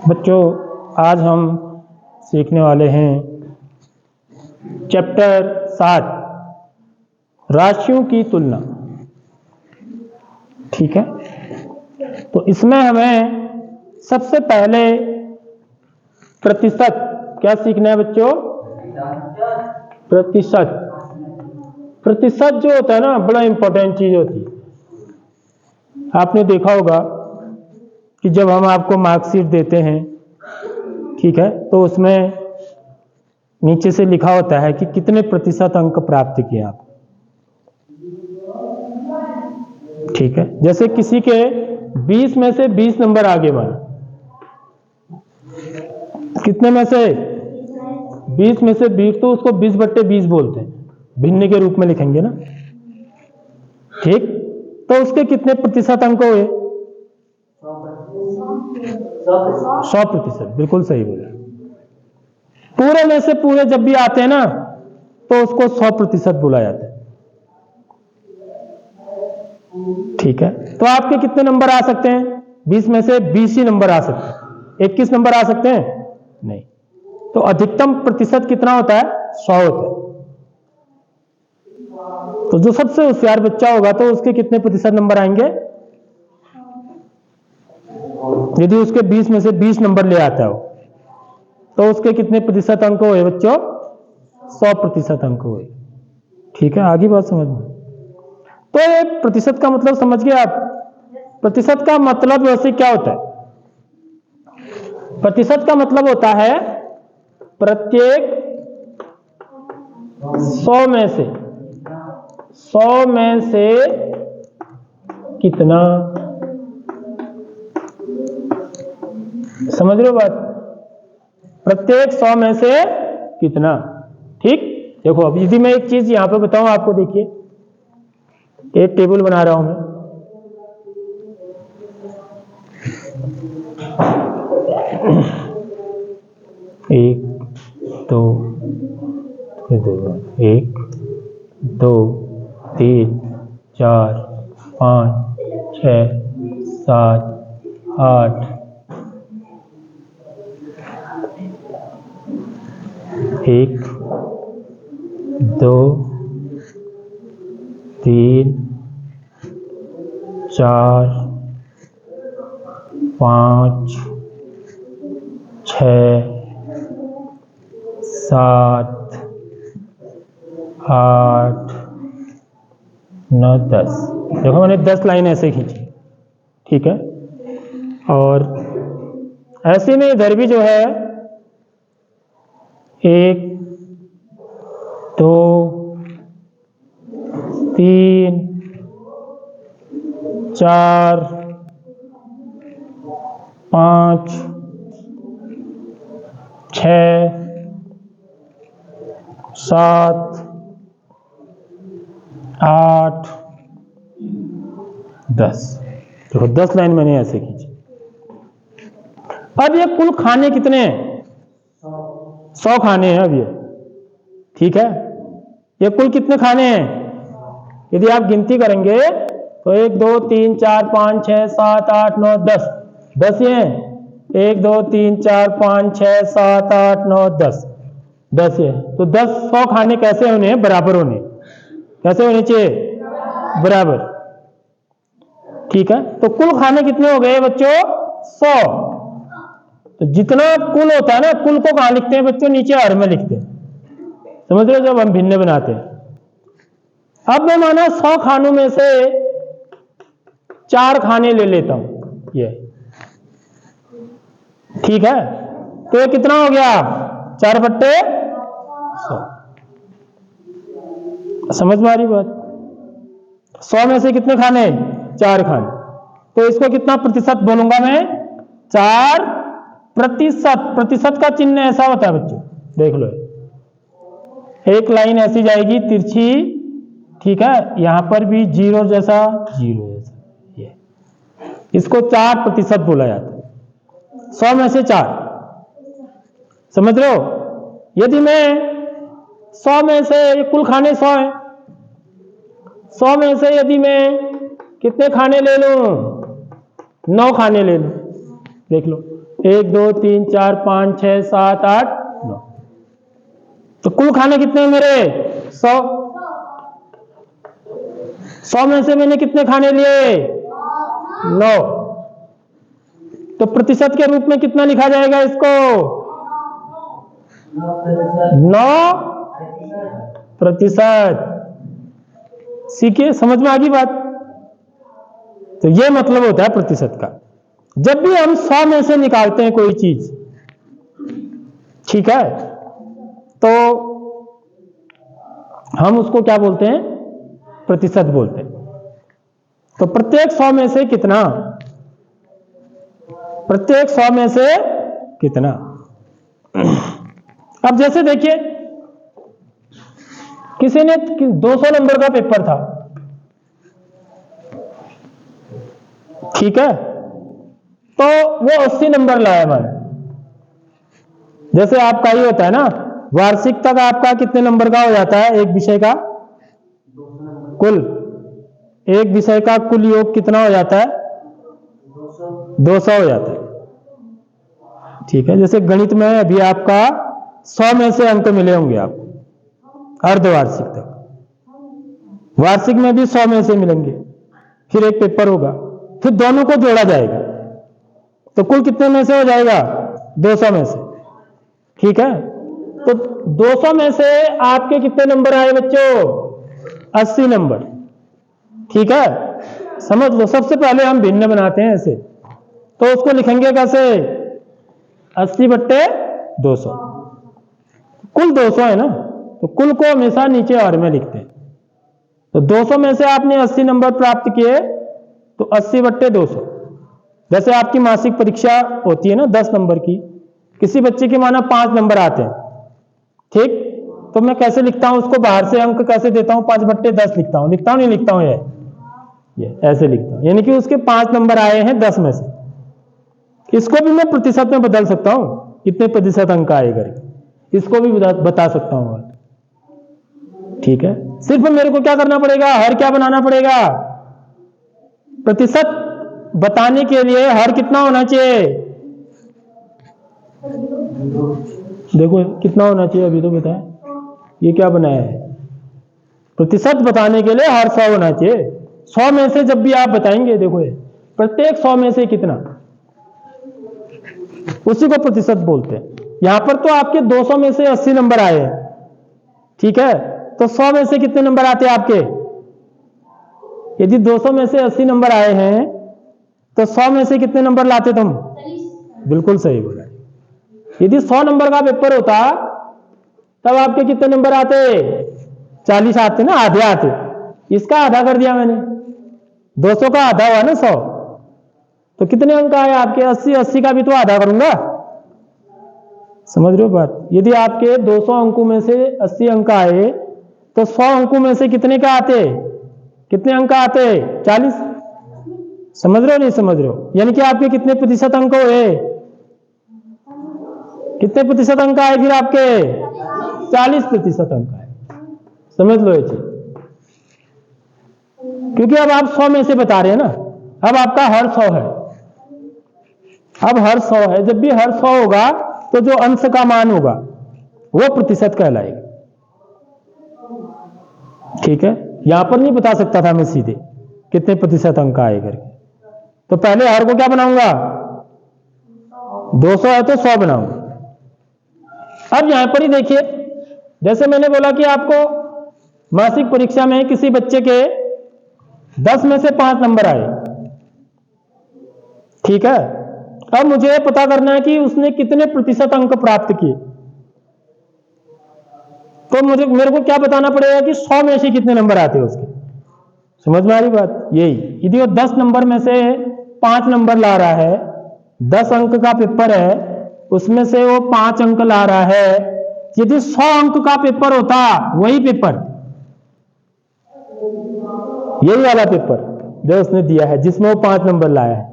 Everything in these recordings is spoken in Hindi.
बच्चों, आज हम सीखने वाले हैं चैप्टर 7 राशियों की तुलना। ठीक है, तो इसमें हमें सबसे पहले प्रतिशत क्या सीखना है बच्चों? प्रतिशत। प्रतिशत जो होता है ना, बड़ा इंपॉर्टेंट चीज होती है। आपने देखा होगा कि जब हम आपको मार्कशीट देते हैं, ठीक है, तो उसमें नीचे से लिखा होता है कि कितने प्रतिशत अंक प्राप्त किए आप। ठीक है, जैसे किसी के 20 में से 20 नंबर आगे बढ़े, कितने में से 20 में से 20, तो उसको 20/20 बोलते हैं, भिन्न के रूप में लिखेंगे ना। ठीक, तो उसके कितने प्रतिशत अंक हुए? 100%। बिल्कुल सही बोले। पूरे में से पूरे जब भी आते हैं ना, तो उसको 100% बोला जाता है। ठीक है, तो आपके कितने नंबर आ सकते हैं? 20 में से 20 ही नंबर आ सकते हैं। 21 नंबर आ सकते हैं? नहीं। तो अधिकतम प्रतिशत कितना होता है? 100 होता है। तो जो सबसे होशियार बच्चा होगा, तो उसके कितने प्रतिशत नंबर आएंगे? यदि उसके 20 में से 20 नंबर ले आता हो, तो उसके कितने प्रतिशत अंक हुए बच्चों? 100% अंक हुए। ठीक है, आगे बात समझ में। तो ये प्रतिशत का मतलब समझ गए आप? प्रतिशत का मतलब वैसे क्या होता है? प्रतिशत का मतलब होता है प्रत्येक 100 में से कितना। समझ रहे हो बात? प्रत्येक 100 में से कितना। ठीक, देखो अब यदि मैं एक चीज यहां पे बताऊं आपको, देखिए एक टेबल बना रहा हूं मैं। एक दो 1 2 3 4 5 6 7 8 1 2 3 4 5 6 7 8 9 10। देखो मैंने 10 लाइन ऐसे खींची। ठीक है, और ऐसे में इधर भी जो है 1 2 3 4 5 6 7 8 10। देखो 10 लाइन मैंने ऐसे खींची। अब ये कुल खाने कितने हैं? 100 खाने हैं अब ये। ठीक है, ये कुल कितने खाने हैं? यदि आप गिनती करेंगे तो 1 2 3 4 5 6 7 8 9 10। 10 ये हैं। 1 2 3 4 5 6 7 8 9 10। 10 ये। तो 10 100 खाने कैसे होने हैं? बराबर होने। कैसे होने चाहिए? बराबर। ठीक है, तो कुल खाने कितने हो गए बच्चों? 100। तो जितना कुल होता है ना, कुल को कहां लिखते हैं बच्चों? नीचे हर में लिखते हैं। समझ रहे हो? जब हम भिन्न बनाते हैं। अब मैं माना 100 खानों में से 4 खाने ले लेता हूं ये। ठीक है, तो ये कितना हो गया? 4/100। समझ में आ रही बात? 100 में से कितने खाने? 4 खाने। तो इसको कितना प्रतिशत बोलूंगा मैं? 4%। प्रतिशत का चिन्ह ऐसा होता है बच्चों, देख लो। एक लाइन ऐसी जाएगी तिरछी। ठीक है, यहां पर भी 0 जैसा 0 जैसा, ये इसको 4% बोला जाता है। 100 में से 4। समझ रहे हो? यदि मैं 100 में से ये कुल खाने 100 है, 100 में से यदि मैं कितने खाने ले लूं, 9 खाने ले लूं, देख लो 1 2 3 4 5 6 7 8 9, तो कुल खाने कितने हैं मेरे 100। 100 में से मैंने कितने खाने लिए 9, तो प्रतिशत के रूप में कितना लिखा जाएगा इसको 9%। सीखिए, समझ में आ गई बात। तो ये मतलब होता है प्रतिशत का। जब भी हम 100 में से निकालते हैं कोई चीज, ठीक है, तो हम उसको क्या बोलते हैं, प्रतिशत बोलते हैं। तो प्रत्येक 100 में से कितना, प्रत्येक 100 में से कितना। अब जैसे देखिए किसी ने 200 नंबर का पेपर था, ठीक है, तो वो 80 नंबर लाया मैंने। जैसे आपका ही होता है ना, वार्षिक तक आपका कितने नंबर का हो जाता है, एक विषय का कुल, एक विषय का कुल योग कितना हो जाता है 200 हो जाता है, ठीक है। जैसे गणित में अभी आपका 100 में से अंक मिले होंगे आपको अर्धवार्षिक तक, वार्षिक में भी 100 में से मिलेंगे, फिर एक पेपर होगा, फिर दोनों को जोड़ा जाएगा, तो कुल कितने में से हो जाएगा 200 में से, ठीक है। तो 200 में से आपके कितने नंबर आए बच्चों 80 नंबर, ठीक है। समझ लो, सबसे पहले हम भिन्न बनाते हैं ऐसे, तो उसको लिखेंगे कैसे 80/200, कुल 200 है ना, तो कुल को हमेशा नीचे और में लिखते हैं। तो 200 में से आपने 80 नंबर प्राप्त किए, तो 80/200। जैसे आपकी मासिक परीक्षा होती है ना 10 नंबर की, किसी बच्चे के माना 5 नंबर आते हैं, ठीक, तो मैं कैसे लिखता हूं उसको, बाहर से अंक कैसे देता हूं 5/10 लिखता हूं, लिखता हूं नहीं लिखता हूं, ये ऐसे लिखता हूं, यानी कि उसके 5 नंबर आए हैं 10 में से। इसको भी मैं प्रतिशत में बदल सकता हूं, कितने प्रतिशत अंक आए करके, इसको भी बता सकता हूं, ठीक है। सिर्फ मेरे को क्या करना पड़ेगा, हर क्या बनाना पड़ेगा, प्रतिशत बताने के लिए हर कितना होना चाहिए, देखो कितना होना चाहिए, अभी तो बताएं, ये क्या बनाया है, प्रतिशत बताने के लिए हर 100 होना चाहिए। 100 में से जब भी आप बताएंगे, देखो प्रत्येक 100 में से कितना, उसी को प्रतिशत बोलते हैं। यहां पर तो आपके 200 में से 80 नंबर आए हैं, ठीक है, तो 100 में से कितने नंबर आते हैं आपके, यदि 200 में से 80 नंबर आए हैं, तो 100 में से कितने नंबर लाते तुम, बिल्कुल सही बोला। यदि 100 नंबर का पेपर होता तब आपके कितने नंबर आते, 40 आते ना, आधे आते, इसका आधा कर दिया मैंने, 200 का आधा हुआ ना 100, तो कितने अंक आए आपके 80, 80 का भी तो आधा करूंगा, समझ रहे हो बात। यदि आपके 200 अंकों में से 80 अंक आए, तो 100 अंकों में से कितने का आते, कितने अंक आते 40, समझ रहे हो नहीं समझ रहे हो, यानी कि आपके कितने प्रतिशत अंक हुए, कितने प्रतिशत अंक आए फिर आपके 40% अंक आए, समझ लो ये चीज। क्योंकि अब आप 100 में से बता रहे हैं ना, अब आपका हर 100 है, अब हर 100 है, जब भी हर 100 होगा तो जो अंश का मान होगा वो प्रतिशत कहलाएगा, ठीक है। यहां पर नहीं बता सकता था मैं सीधे कितने प्रतिशत अंक आए करके, तो पहले हर को क्या बनाऊंगा, 200 है तो 100 बनाऊंगा। अब यहां पर ही देखिए, जैसे मैंने बोला कि आपको मासिक परीक्षा में किसी बच्चे के 10 में से 5 नंबर आए, ठीक है। अब मुझे पता करना है कि उसने कितने प्रतिशत अंक प्राप्त किए, तो मेरे को क्या बताना पड़ेगा कि 100 में से कितने नंबर आते हैं उसके, समझ में आ रही बात। यही यदि वो 10 नंबर में से 5 नंबर ला रहा है, 10 अंक का पेपर है, उसमें से वो 5 अंक ला रहा है, यदि 100 अंक का पेपर होता, वही पेपर, यही वाला पेपर जो उसने दिया है जिसमें वो 5 नंबर लाया है,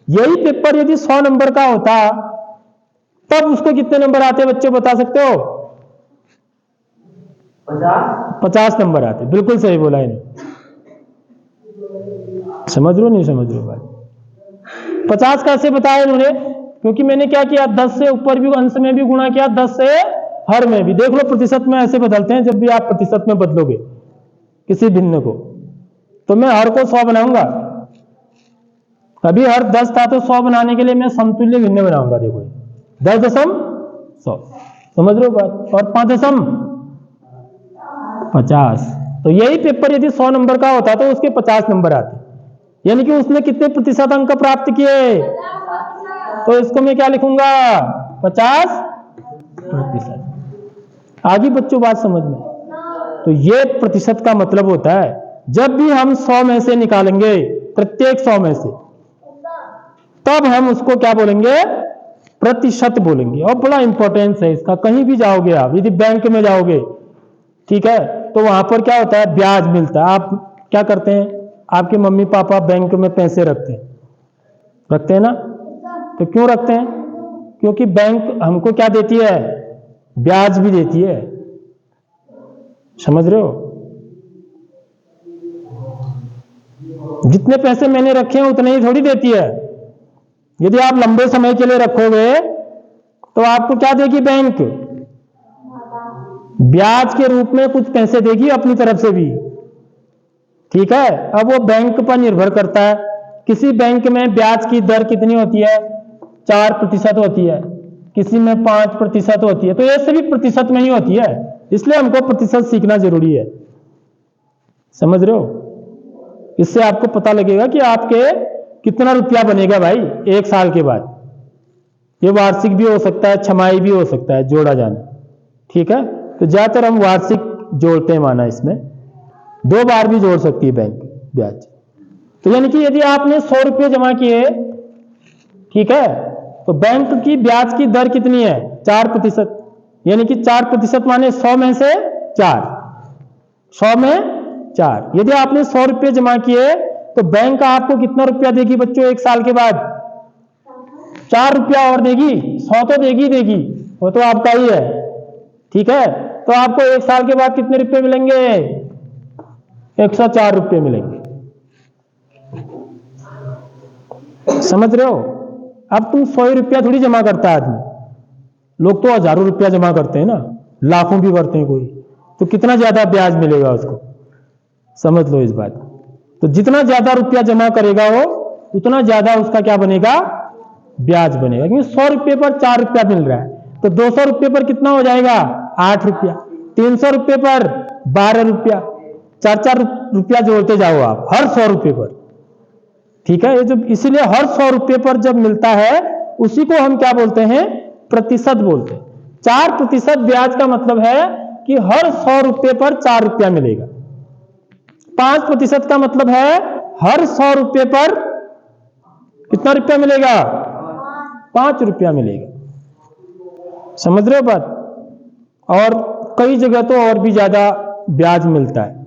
यही पेपर यदि 100 नंबर का होता, तब उसको कितने नंबर आते बच्चे बता सकते हो, 50 नंबर आते। बिल्कुल सही बोला इन्हें। समझ लो नहीं समझ लो बात। 50 कैसे बताया इन्होंने? क्योंकि मैंने क्या किया, 10 से ऊपर भी अंश में भी गुणा किया, 10 से हर में भी। देख लो प्रतिशत में ऐसे बदलते हैं, जब भी आप प्रतिशत में बदलोगे किसी भिन्न को, तो मैं हर को 100 बनाऊंगा। अभी हर 10 था तो 100 बनाने के लिए मैं समतुल्य भिन्न बनाऊंगा। देखो 10.100, समझ लो बात। और 5.50। तो यही पेपर यदि 100 नंबर का होता तो उसके 50 नंबर आते। यानी कि उसने कितने प्रतिशत अंक प्राप्त किए? तो इसको मैं क्या लिखूंगा? 50%। आगे बच्चों बात समझ में? तो ये प्रतिशत का मतलब होता है, जब भी हम 100 में से निकालेंगे, प्रत्येक 100 में से, तब हम उसको क्या बोलेंगे? प्रतिशत बोलेंगे। और बड़ा इंपॉर्टेंस है इसका। कहीं भी जाओगे आप, यदि बैंक में जाओगे, ठीक है, तो वहां पर क्या होता है? ब्याज मिलता है। आप क्या करते हैं? आपके मम्मी पापा बैंक में पैसे रखते हैं ना? तो क्यों रखते हैं? क्योंकि बैंक हमको क्या देती है? ब्याज भी देती है। समझ रहे हो? जितने पैसे मैंने रखे हैं उतने ही थोड़ी देती है। यदि आप लंबे समय के लिए रखोगे तो आपको क्या देगी बैंक? ब्याज के रूप में कुछ पैसे देगी अपनी तरफ से भी। ठीक है, अब वो बैंक पर निर्भर करता है। किसी बैंक में ब्याज की दर कितनी होती है? 4% होती है, किसी में 5% होती है। तो ये सभी प्रतिशत में ही होती है, इसलिए हमको प्रतिशत सीखना जरूरी है। समझ रहे हो? इससे आपको पता लगेगा कि आपके कितना रुपया बनेगा भाई 1 साल के बाद। ये वार्षिक भी हो सकता है, छमाही भी हो सकता है, जोड़ा जाना। ठीक है, तो ज्यादातर हम वार्षिक जोड़ते हैं, माना इसमें 2 बार भी जोड़ सकती है बैंक ब्याज। तो यानी कि यदि आपने 100 रुपये जमा किए, ठीक है, तो बैंक की ब्याज की दर कितनी है? 4%। यानी कि 4% माने 100 में से 4, 100 में 4। यदि आपने 100 रुपये जमा किए तो बैंक आपको कितना रुपया देगी बच्चों 1 साल के बाद? 4 रुपया और देगी। 100 तो देगी, वो तो आपका ही है। ठीक है, तो आपको 1 साल के बाद कितने रुपए मिलेंगे? 104 रुपये मिलेंगे। समझ रहे हो? अब तुम 100 रुपया थोड़ी जमा करता है आदमी, लोग तो हजारों रुपया जमा करते हैं ना, लाखों भी करते हैं कोई। तो कितना ज्यादा ब्याज मिलेगा उसको? समझ लो इस बात। तो जितना ज्यादा रुपया जमा करेगा वो, उतना ज्यादा उसका क्या बनेगा? ब्याज बनेगा। क्योंकि 100 रुपये पर 4 रुपया मिल रहा है, तो 200 रुपये पर कितना हो जाएगा? 8 रुपया। 300 रुपये पर 12 रुपया। 4-4 रुपया जोड़ते जाओ आप हर 100 रुपये पर। ठीक है, ये जो इसीलिए हर 100 रुपये पर जब मिलता है उसी को हम क्या बोलते हैं? प्रतिशत बोलते हैं। 4% ब्याज का मतलब है कि हर 100 रुपये पर 4 रुपया मिलेगा। 5% का मतलब है हर 100 रुपये पर कितना रुपया मिलेगा? 5 रुपया मिलेगा। समझ रहे हो बात? और कई जगह तो और भी ज्यादा ब्याज मिलता है।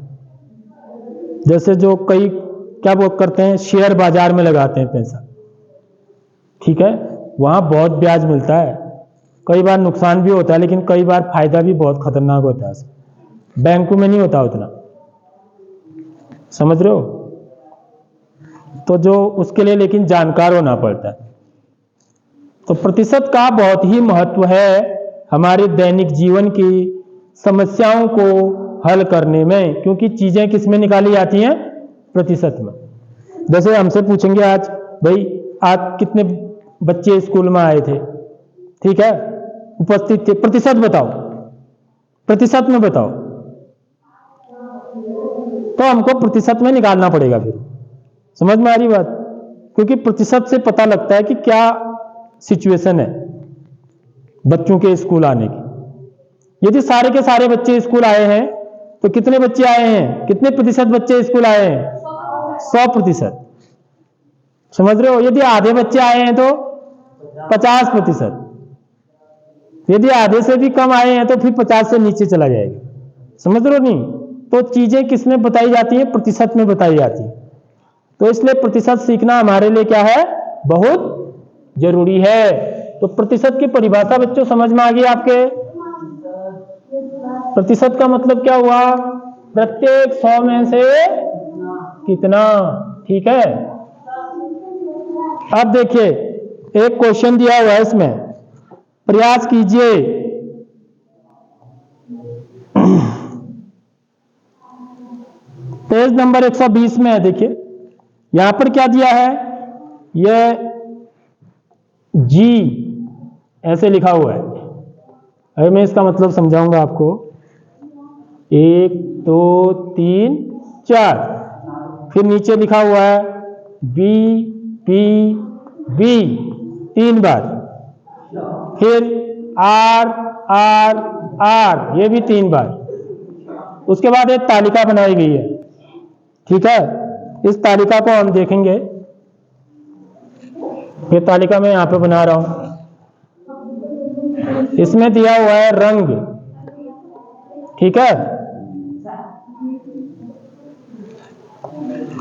जैसे जो कई क्या वो करते हैं, शेयर बाजार में लगाते हैं पैसा, ठीक है, वहां बहुत ब्याज मिलता है। कई बार नुकसान भी होता है, लेकिन कई बार फायदा भी बहुत खतरनाक होता है। बैंकों में नहीं होता उतना। समझ रहे हो? तो जो उसके लिए लेकिन जानकार होना पड़ता है। तो प्रतिशत का बहुत ही महत्व है हमारे दैनिक जीवन की समस्याओं को हल करने में, क्योंकि चीजें किस में निकाली जाती हैं? प्रतिशत में। जैसे हमसे पूछेंगे आज, भाई आज कितने बच्चे स्कूल में आए थे, ठीक है, उपस्थित थे, प्रतिशत बताओ, प्रतिशत में बताओ। तो हमको प्रतिशत में निकालना पड़ेगा। फिर समझ में आ रही बात? क्योंकि प्रतिशत से पता लगता है कि क्या सिचुएशन है बच्चों के स्कूल आने की। यदि सारे के सारे बच्चे स्कूल आए हैं तो कितने बच्चे आए हैं? कितने प्रतिशत बच्चे स्कूल आए हैं? 100%। समझ रहे हो? यदि आधे बच्चे आए हैं तो 50%। यदि आधे से भी कम आए हैं तो फिर 50 से नीचे चला जाएगा। समझ रहे हो नहीं? तो चीजें किस में बताई जाती है? प्रतिशत में बताई जाती है। तो इसलिए प्रतिशत सीखना हमारे लिए क्या है? बहुत जरूरी है। तो प्रतिशत की परिभाषा बच्चों समझ में आ गई आपके? प्रतिशत का मतलब क्या हुआ? प्रत्येक 100 में से कितना। ठीक है, अब देखिए एक क्वेश्चन दिया हुआ है, इसमें प्रयास कीजिए। पेज नंबर 120 में है, देखिए यहां पर क्या दिया है, यह जी ऐसे लिखा हुआ है। अभी मैं इसका मतलब समझाऊंगा आपको। 1 2 3 4, फिर नीचे लिखा हुआ है बी पी बी 3 बार, फिर आर आर आर ये भी 3 बार। उसके बाद एक तालिका बनाई गई है। ठीक है, इस तालिका को हम देखेंगे। ये तालिका मैं यहां पे बना रहा हूं। इसमें दिया हुआ है रंग। ठीक है,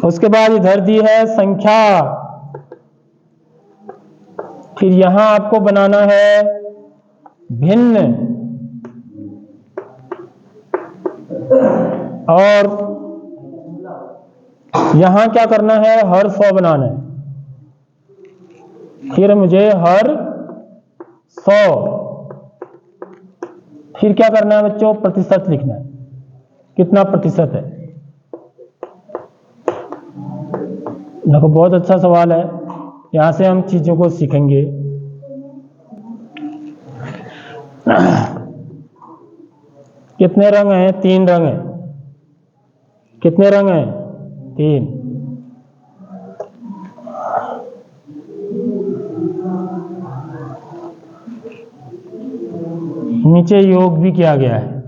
उसके बाद इधर दी है संख्या। फिर यहां आपको बनाना है भिन्न, और यहां क्या करना है, हर 100 बनाना है। फिर मुझे हर 100, फिर क्या करना है बच्चों, प्रतिशत लिखना है, कितना प्रतिशत है। देखो बहुत अच्छा सवाल है, यहां से हम चीजों को सीखेंगे। कितने रंग हैं? 3 रंग हैं। कितने रंग हैं? 3। नीचे योग भी किया गया है।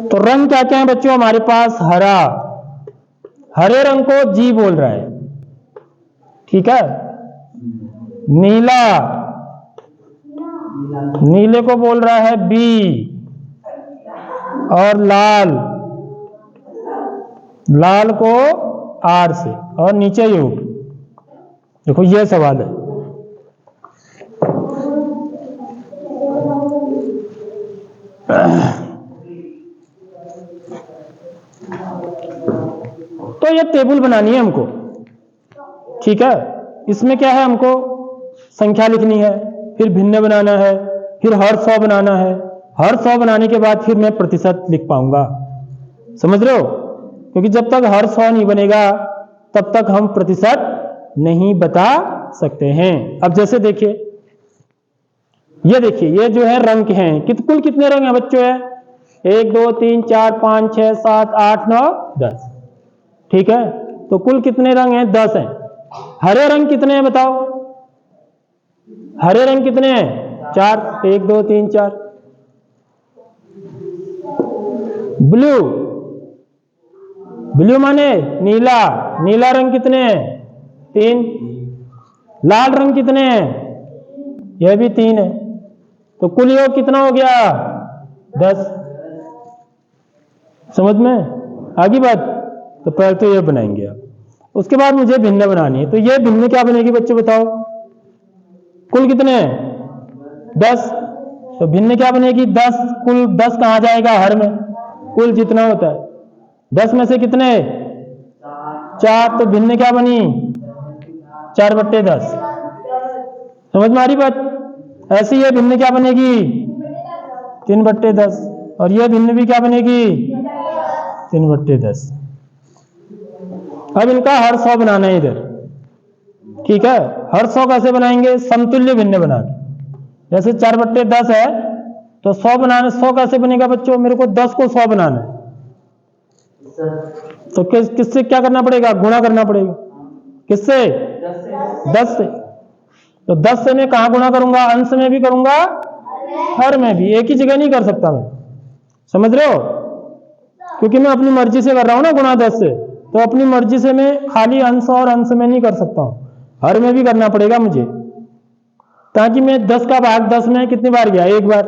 तो रंग क्या क्या है बच्चों हमारे पास? हरा, हरे रंग को जी बोल रहा है। ठीक है, नीला, नीले को बोल रहा है बी, और लाल, लाल को आर से, और नीचे योग। देखो ये सवाल है। तो ये टेबल बनानी है हमको। ठीक है, इसमें क्या है, हमको संख्या लिखनी है, फिर भिन्न बनाना है, फिर हर 100 बनाना है। हर 100 बनाने के बाद फिर मैं प्रतिशत लिख पाऊंगा। समझ रहे हो? क्योंकि जब तक हर 100 नहीं बनेगा तब तक हम प्रतिशत नहीं बता सकते हैं। अब जैसे देखिए, ये देखिए, ये जो है रंग हैं, कुल कितने रंग हैं बच्चों? है 1 2 3 4 5 6 7 8 9 10। ठीक है, तो कुल कितने रंग हैं? 10 हैं। हरे रंग कितने हैं बताओ? हरे रंग कितने हैं? 4। 1 2 3 4। ब्लू, ब्लू माने नीला, नीला रंग कितने हैं? 3। लाल रंग कितने हैं? यह भी 3 है। तो कुल योग कितना हो गया? 10। समझ में आगे बात? तो पहले तो ये बनाएंगे आप, उसके बाद मुझे भिन्न बनानी है। तो ये भिन्न क्या बनेगी बच्चों बताओ? कुल कितने हैं? 10। तो भिन्न क्या बनेगी? 10। कुल 10 कहां जाएगा? हर में। कुल जितना होता है 10 में से कितने? 4। तो भिन्न क्या बनी? 4/10। समझ में आ रही बात? ऐसे ये भिन्न क्या बनेगी? 3/10। और ये भिन्न भी क्या बनेगी? 3/10। अब इनका हर 100 बनाना है इधर। ठीक है, हर 100 कैसे बनाएंगे? समतुल्य भिन्न बना के। जैसे 4/10 है तो 100 बनाना, 100 कैसे बनेगा बच्चों? मेरे को 10 को 100 बनाना है, तो किससे क्या करना पड़ेगा? गुणा करना पड़ेगा। किससे? 10 से। तो 10 से मैं कहां गुणा करूंगा? अंश में भी करूंगा, हर में भी। एक ही जगह नहीं कर सकता मैं। समझ रहे हो? क्योंकि मैं अपनी मर्जी से कर रहा हूं ना गुणा 10 से, तो अपनी मर्जी से मैं खाली अंश और अंश में नहीं कर सकता हूं, हर में भी करना पड़ेगा मुझे। ताकि मैं 10 का भाग 10 में कितनी बार गया? 1 बार।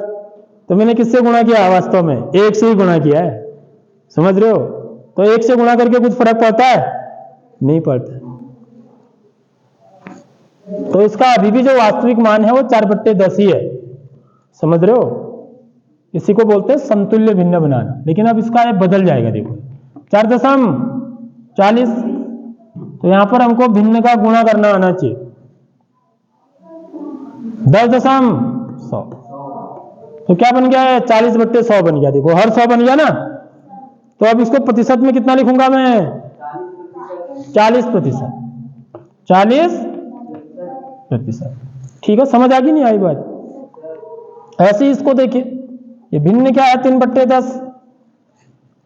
तो मैंने किससे गुणा किया? वास्तव में 1 से ही गुणा किया है। समझ रहे हो? तो 1 से गुणा करके कुछ फर्क पड़ता है? नहीं पड़ता। तो इसका अभी भी जो वास्तविक मान है वो 4/10 ही है। समझ रहे हो? इसी को बोलते हैं समतुल्य भिन्न बनाना। लेकिन अब इसका ये बदल जाएगा, देखो 4.40, तो यहां पर हमको भिन्न का गुणा करना आना चाहिए। 10.100, तो क्या बन गया है 40/100 बन गया। देखो हर 100 बन गया ना। तो अब इसको प्रतिशत में कितना लिखूंगा मैं 40%। 40%। ठीक है, समझ आ गई नहीं आई बात? ऐसे ही इसको देखिए, ये भिन्न क्या है 3/10,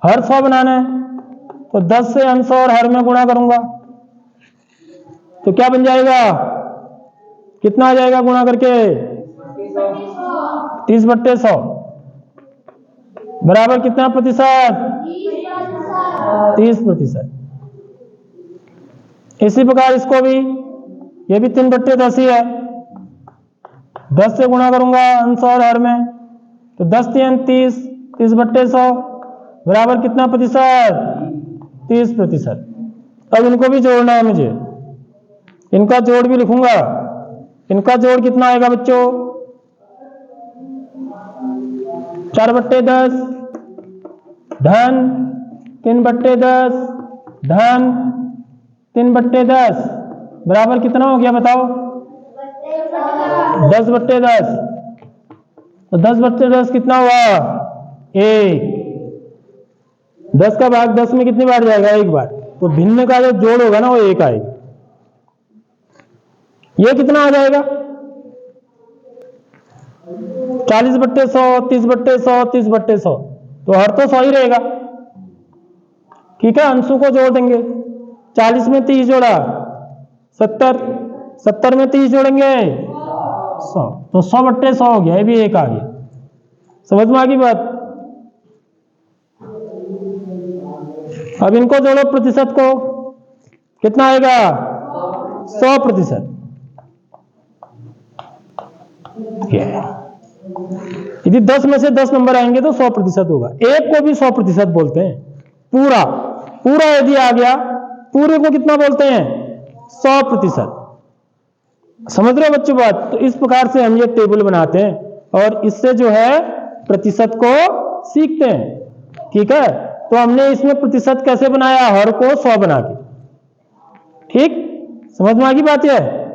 हर 100 बनाना है तो 10 से अंश और हर में गुणा करूंगा तो क्या बन जाएगा, कितना आ जाएगा गुणा करके 30/100 बराबर कितना प्रतिशत 30%। इसी प्रकार इसको भी, ये भी 3/10 ही है, 10 से गुणा करूंगा अंश और हर में तो 10 3 30, 30/100 बराबर कितना प्रतिशत 30%। अब इनको भी जोड़ना है मुझे, इनका जोड़ भी लिखूंगा। इनका जोड़ कितना आएगा बच्चों 4/10 धन 3/10 धन 3/10 बराबर कितना हो गया बताओ 10/10। तो 10/10 कितना हुआ 1। 10 का भाग 10 में कितनी बार जाएगा, एक बार। तो भिन्न का जो जोड़ होगा ना वो 1 आएगा। ये कितना आ जाएगा 40/100, 30/100, 30/100, तो हर तो 100 ही रहेगा। ठीक है, अंशों को जोड़ देंगे। 40 में 30 जोड़ा 70, 70 में 30 जोड़ेंगे 100, तो 100/100 हो गया, ये भी 1 आ गया। समझ में आ गई बात? अब इनको जोड़ो प्रतिशत को, कितना आएगा 100%। यदि 10 में से 10 नंबर आएंगे तो 100% होगा। एक को भी 100% बोलते हैं। पूरा पूरा यदि आ गया, पूरे को कितना बोलते हैं 100%। समझ रहे हो बच्चों बात? तो इस प्रकार से हम ये टेबल बनाते हैं और इससे जो है प्रतिशत को सीखते हैं। ठीक है, तो हमने इसमें प्रतिशत कैसे बनाया, हर को 100 बना के। ठीक, समझ में आ गई बात है?